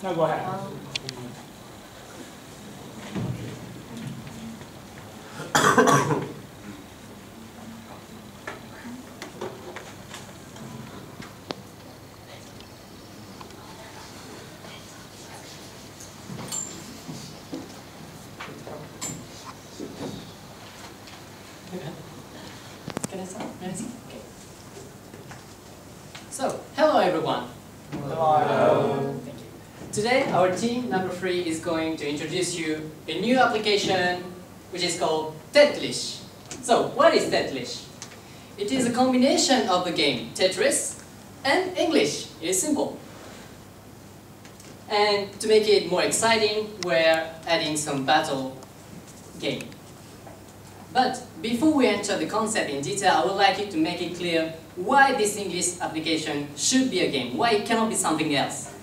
No, go ahead. Can I start? Okay. So, hello everyone. Hello. Thank you. Today, our team number 3 is going to introduce you a new application which is called TETLISH. So, what is TETLISH? It is a combination of the game Tetris and English. It is simple. And to make it more exciting, we're adding some battle game. But before we enter the concept in detail, I would like you to make it clear why this English application should be a game, why it cannot be something else.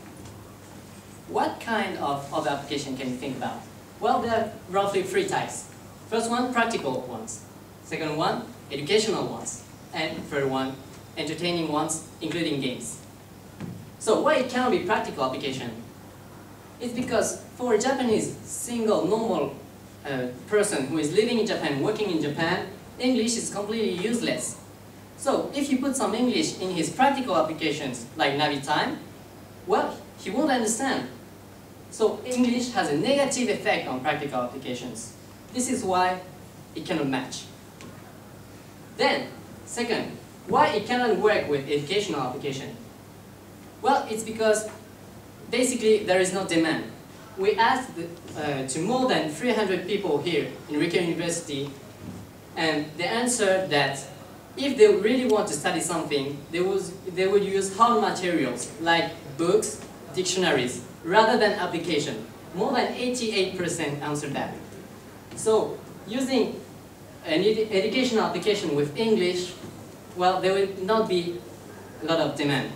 What kind of other application can you think about? Well, there are roughly 3 types. First one, practical ones. Second one, educational ones. And third one, entertaining ones, including games. So why it cannot be practical application? It's because for a Japanese single normal person who is living in Japan, working in Japan, English is completely useless. So if you put some English in his practical applications, like Navitime, well, he won't understand. So English has a negative effect on practical applications. This is why it cannot match. Then, second, why it cannot work with educational application? Well, it's because basically there is no demand. We asked to more than 300 people here in Rika University, and they answered that if they really want to study something, they would use hard materials like books, dictionaries, rather than application. More than 88% answered that. So using an educational application with English, well, there will not be a lot of demand.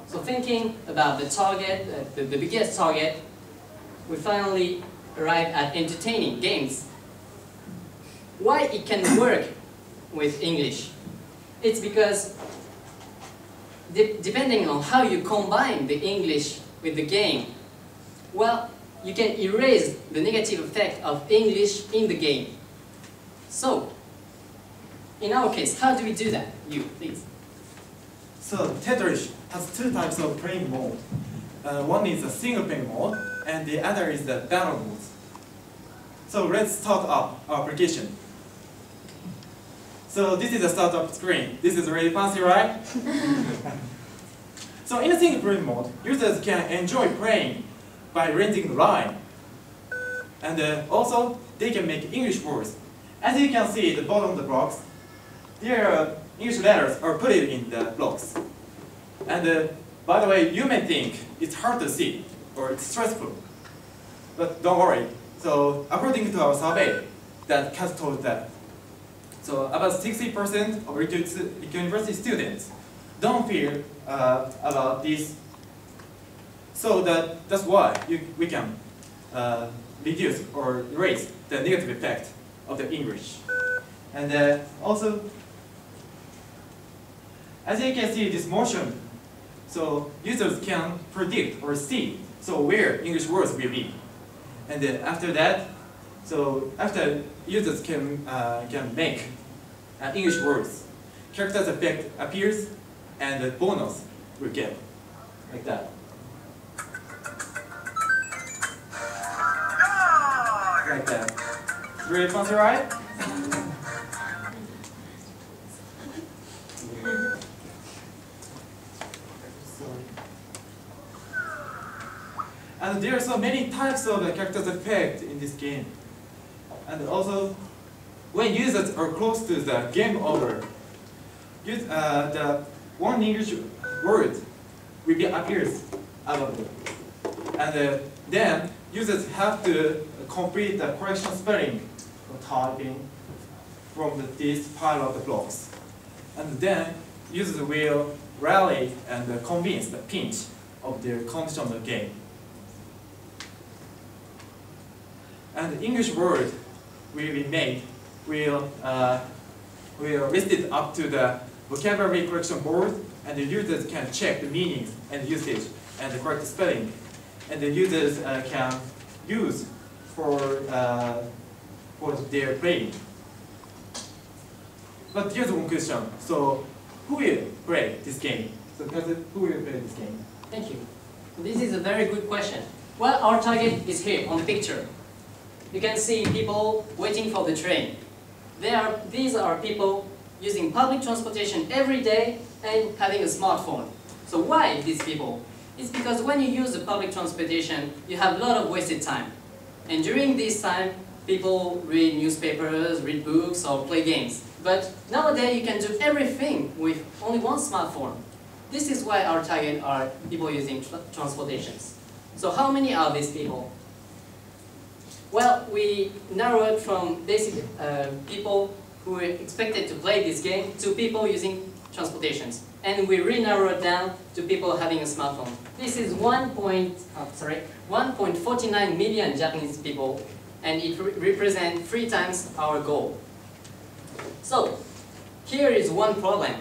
So thinking about the target, the biggest target, we finally arrive at entertaining games. Why it can work with English? It's because depending on how you combine the English with the game, well, you can erase the negative effect of English in the game. So, in our case, how do we do that? You, please. So TETLISH has 2 types of playing mode. One is a single playing mode, and the other is the battle mode. So let's start up our application. So this is the startup screen. This is really fancy, right? So in a single playing mode, users can enjoy playing by renting the line. And also, they can make English words. As you can see at the bottom of the blocks, their English letters are put in the blocks. And by the way, you may think it's hard to see or it's stressful. But don't worry. So according to our survey, that has told that. So about 60% of Rika University students don't feel about this. So that's why we can reduce or erase the negative effect of the English. And also, as you can see this motion, so users can predict or see where English words will be. And then after that, after users can make English words, characters effect appears and the bonus will get like that. Like that. Really fancy, right? And there are so many types of characters effect in this game. And also, when users are close to the game over, the one English word will be appears out of it. And then users have to complete the correction spelling or typing from this pile of the blocks. And then users will rally and convince the pinch of their condition of the game. And the English word will be made, will listed up to the vocabulary correction board, and the users can check the meanings and usage and the correct spelling and the users can use for their playing. But here's one question. So, who will play this game? So, who will play this game? Thank you. This is a very good question. Well, our target is here on the picture. You can see people waiting for the train. These are people using public transportation every day and having a smartphone. So why these people? It's because when you use the public transportation, you have a lot of wasted time. And during this time, people read newspapers, read books, or play games. But nowadays, you can do everything with only one smartphone. This is why our target are people using transportations. So how many are these people? Well, we narrowed from basic people who were expected to play this game to people using transportations. And we re-narrowed down to people having a smartphone. This is 1.49 million Japanese people, and it represents 3 times our goal. So, here is one problem.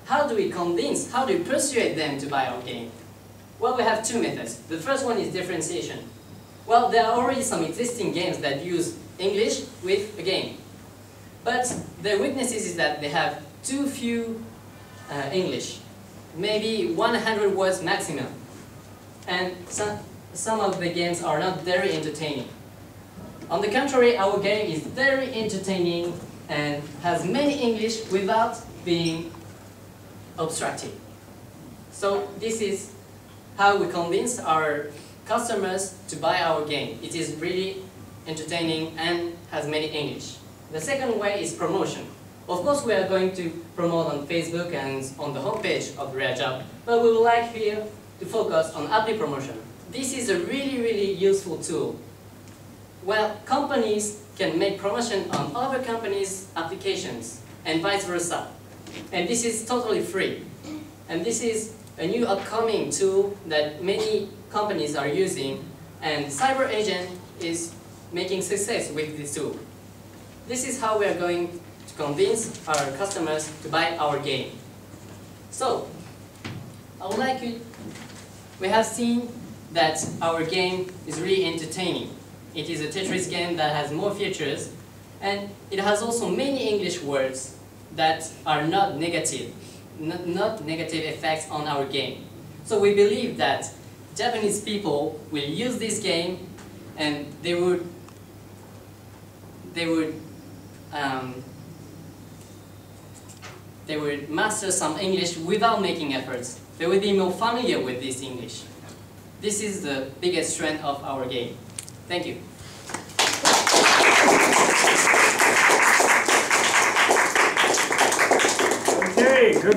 How do we convince, how do we persuade them to buy our game? Well, we have 2 methods. The first one is differentiation. Well, there are already some existing games that use English with a game. But their weaknesses is that they have too few English. Maybe 100 words maximum. And some of the games are not very entertaining. On the contrary, our game is very entertaining and has many English without being obstructive. So this is how we convince our customers to buy our game. It is really entertaining and has many English. The second way is promotion. Of course, we are going to promote on Facebook and on the homepage of Rare Job, but we would like here to focus on appli promotion. This is a really useful tool. Well, companies can make promotion on other companies' applications and vice versa. And this is totally free. And this is a new upcoming tool that many companies are using, and Cyber Agent is making success with this tool. This is how we are going to convince our customers to buy our game. So, I would like you, we have seen that our game is really entertaining. It is a Tetris game that has more features, and it has also many English words that are not negative effects on our game. So we believe that Japanese people will use this game and they would master some English without making efforts. They would be more familiar with this English. This is the biggest strength of our game. Thank you. Okay, good.